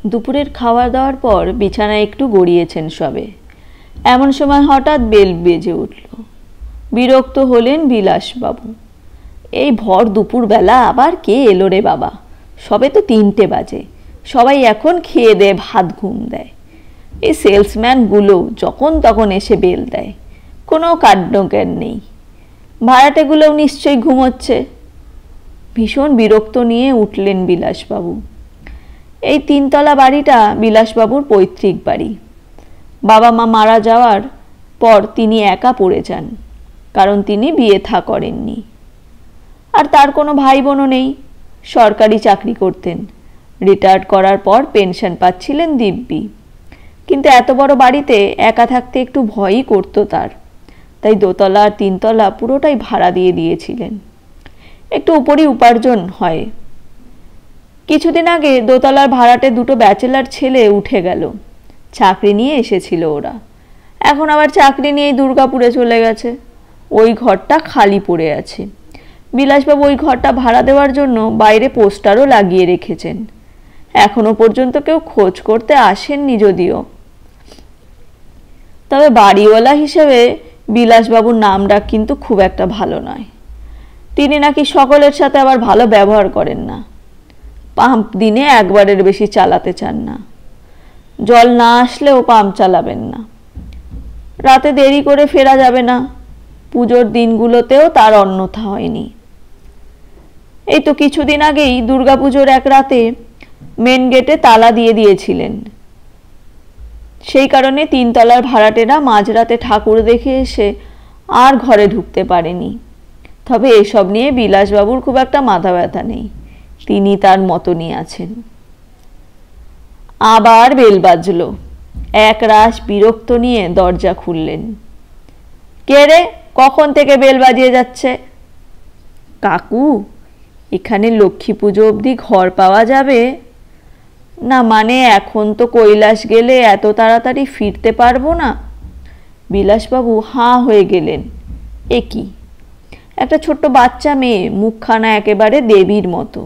দুপুরের খাওয়া দাওয়ার পর বিছানায় একটু গড়িয়েছেন সবে, এমন সময় হঠাৎ বেল বেজে উঠল। বিরক্ত হলেন বিলাসবাবু। এই ভর দুপুরবেলা আবার কে এলো রে বাবা? সবে তো 3টে বাজে, সবাই এখন খেয়ে দেয়ে ভাত ঘুম দেয়। এই সেলসম্যানগুলো যখন তখন এসে বেল দেয়, কোনো কাণ্ডজ্ঞান নেই। ভাড়াটেগুলোও নিশ্চয়ই ঘুমোচ্ছে। ভীষণ বিরক্ত নিয়ে উঠলেন বিলাসবাবু। এই 3তলা বাড়িটা বিলাসবাবুর পৈতৃক বাড়ি। বাবা মা মারা যাওয়ার পর তিনি একা পড়ে যান, কারণ তিনি বিয়ে থা করেননি। আর তার কোনো ভাই বোনও নেই। সরকারি চাকরি করতেন, রিটায়ার্ড করার পর পেনশন পাচ্ছিলেন দিব্যি। কিন্তু এত বড় বাড়িতে একা থাকতে একটু ভয়ই করতো তার, তাই 2তলা আর 3তলা পুরোটাই ভাড়া দিয়ে দিয়েছিলেন। একটু উপরই উপার্জন হয়। কিছুদিন আগে 2তলার ভাড়াটে 2টো ব্যাচেলার ছেলে উঠে গেল। চাকরি নিয়ে এসেছিল ওরা, এখন আবার চাকরি নিয়েই দুর্গাপুরে চলে গেছে। ওই ঘরটা খালি পড়ে আছে। বিলাসবাবু ওই ঘরটা ভাড়া দেওয়ার জন্য বাইরে পোস্টারও লাগিয়ে রেখেছেন। এখনো পর্যন্ত কেউ খোঁজ করতে আসেননি যদিও। তবে বাড়িওয়ালা হিসেবে বিলাসবাবুর নাম ডাক কিন্তু খুব একটা ভালো নয়। তিনি নাকি সকলের সাথে আবার ভালো ব্যবহার করেন না। পাম্প দিনে একবারের বেশি চালাতে চান না। জল না আসলেও পাম্প চালাবেন না। রাতে দেরি করে ফেরা যাবে না। পুজোর দিনগুলোতেও তার অন্যথা হয়নি। এই তো কিছুদিন আগেই দুর্গাপুজোর এক রাতে মেন গেটে তালা দিয়ে দিয়েছিলেন। সেই কারণে 3তলার ভাড়াটেরা মাঝরাতে ঠাকুর দেখে এসে আর ঘরে ঢুকতে পারেনি। তবে এসব নিয়ে বিলাসবাবুর খুব একটা মাথা ব্যথা নেই, তিনি তার মতনই আছেন। আবার বেল বাজল। একরাশ বিরক্ত নিয়ে দরজা খুললেন। কে রে, কখন থেকে বেল বাজিয়ে যাচ্ছে? কাকু, এখানে লক্ষ্মী পুজো অবধি ঘর পাওয়া যাবে না? মানে এখন তো কৈলাস গেলে এত তাড়াতাড়ি ফিরতে পারবো না। বিলাসবাবু হাঁ হয়ে গেলেন। এ কি? একটা ছোট্ট বাচ্চা মেয়ে, মুখখানা একেবারে দেবীর মতো,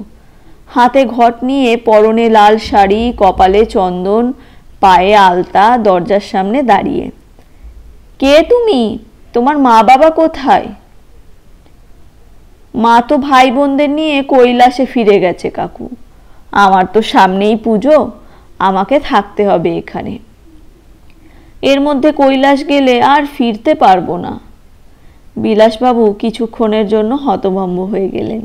হাতে ঘট নিয়ে, পরনে লাল শাড়ি, কপালে চন্দন, পায়ে আলতা, দরজার সামনে দাঁড়িয়ে। কে তুমি? তোমার মা বাবা কোথায়? মা তো ভাই বোনদের নিয়ে কৈলাসে ফিরে গেছে কাকু। আমার তো সামনেই পুজো, আমাকে থাকতে হবে এখানে। এর মধ্যে কৈলাস গেলে আর ফিরতে পারবো না। বিলাসবাবু কিছুক্ষণের জন্য হতভম্ব হয়ে গেলেন।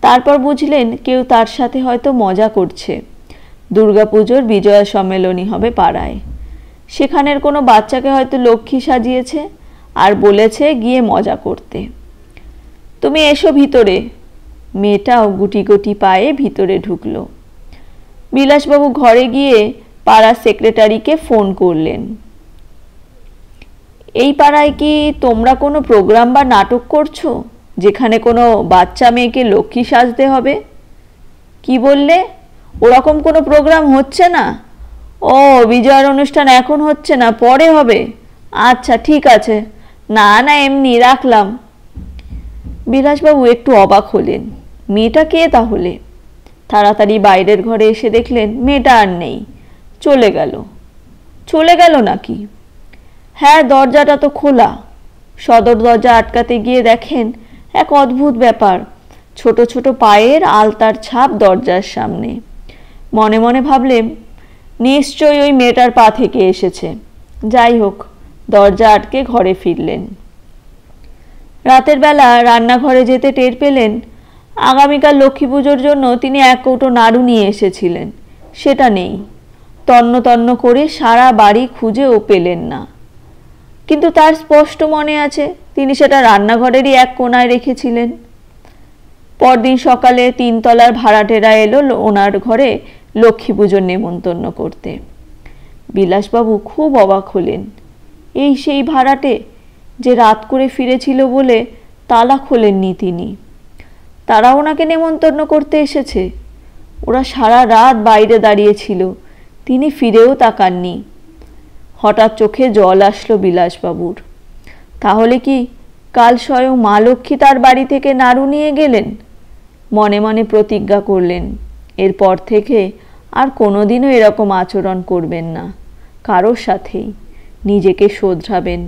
তারপর বুঝলেন কেউ তার সাথে হয়তো মজা করছে। দুর্গাপুজোর বিজয়া সম্মেলনী হবে পাড়ায়। সেখানের কোনো বাচ্চাকে হয়তো লক্ষ্মী সাজিয়েছে আর বলেছে গিয়ে মজা করতে। তুমি এসো ভিতরে। মেয়েটাও গুটি গুটি পায়ে ভিতরে ঢুকলো। বিলাসবাবু ঘরে গিয়ে পাড়ার সেক্রেটারিকে ফোন করলেন। এই পাড়ায় কি তোমরা কোনো প্রোগ্রাম বা নাটক করছো, যেখানে কোনো বাচ্চা মেয়েকে লক্ষ্মী সাজতে হবে? কি বললে? ওরকম কোনো প্রোগ্রাম হচ্ছে না? ও, বিজয়ার অনুষ্ঠান এখন হচ্ছে না, পরে হবে। আচ্ছা ঠিক আছে, না না এমনি রাখলাম। বিলাসবাবু একটু অবাক হলেন। মেয়েটা কে তাহলে? তাড়াতাড়ি বাইরের ঘরে এসে দেখলেন মেয়েটা আর নেই, চলে গেল। চলে গেল নাকি? হ্যাঁ, দরজাটা তো খোলা। সদর দরজা আটকাতে গিয়ে দেখেন এক অদ্ভুত ব্যাপার। ছোট ছোট পায়ের আলতার ছাপ দরজার সামনে। মনে মনে ভাবলেন নিশ্চয়ই ওই মেয়েটার পা থেকে এসেছে। যাই হোক, দরজা আটকে ঘরে ফিরলেন। রাতের বেলা রান্নাঘরে যেতে টের পেলেন আগামীকাল লক্ষ্মী পুজোর জন্য তিনি 1 কৌটো নাড়ু নিয়ে এসেছিলেন, সেটা নেই। তন্ন তন্ন করে সারা বাড়ি খুঁজেও পেলেন না। কিন্তু তার স্পষ্ট মনে আছে তিনি সেটা রান্নাঘরেরই এক কোণায় রেখেছিলেন। পরদিন সকালে 3তলার ভাড়াটেরা এলো ওনার ঘরে লক্ষ্মী পুজোর নেমন্তন্ন করতে। বিলাসবাবু খুব অবাক হলেন। এই সেই ভাড়াটে যে রাত করে ফিরেছিল বলে তালা খোলেননি তিনি। তারা ওনাকে নেমন্তন্ন করতে এসেছে। ওরা সারা রাত বাইরে দাঁড়িয়েছিল, তিনি ফিরেও তাকাননি। হঠাৎ চোখে জল আসলো বিলাসবাবুর। তাহলে কি কাল স্বয়ং মা লক্ষ্মী তার বাড়ি থেকে নাড়ু নিয়ে গেলেন? মনে মনে প্রতিজ্ঞা করলেন এরপর থেকে আর কোনোদিনও এরকম আচরণ করবেন না কারোর সাথেই। নিজেকে শোধরাবেন।